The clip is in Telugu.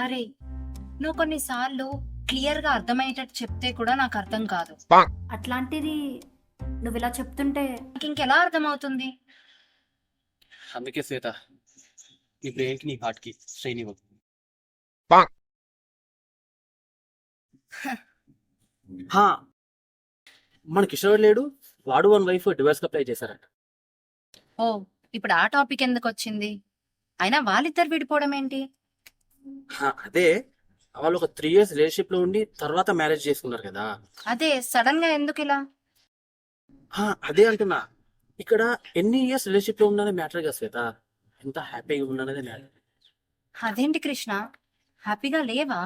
అరే, నువ్వు కొన్నిసార్లు క్లియర్ గా అర్థమయ్యేటట్టు చెప్తే కూడా నాకు అర్థం కాదు. అట్లాంటిది నువ్వు ఇలా చెప్తుంటే నాకు ఇంకెలా అర్థమవుతుంది? అందుకే శ్వేత, నీ బ్రెయిన్ కి నీ హార్ట్ కి స్ట్రెయిన్ ఇవ్వదు. హా, మన కిషోర్ లేడు, వాడు వన్ వైఫ్ డివోర్స్ అప్లై చేశారంట. ఓ, ఇప్పుడు ఆ టాపిక్ ఎందుకు వచ్చింది? అయినా వాళ్ళిద్దరు విడిపోవడం ఏంటి? అదే, వాళ్ళు ఒక 3 years రిలేషన్షిప్ లో ఉండి తర్వాత మ్యారేజ్ చేసుకున్నారు కదా. అదే సడన్ గా ఎందుకు ఇలా? అదే అంటున్నా, ఇక్కడ ఎన్ని ఇయర్స్ రిలేషన్షిప్ లో ఉన్నది మ్యాటర్ కదా శ్వేత, ఎంత హ్యాపీగా ఉన్నది మ్యాటర్. అదేంటి కృష్ణ, హ్యాపీగా లేవా?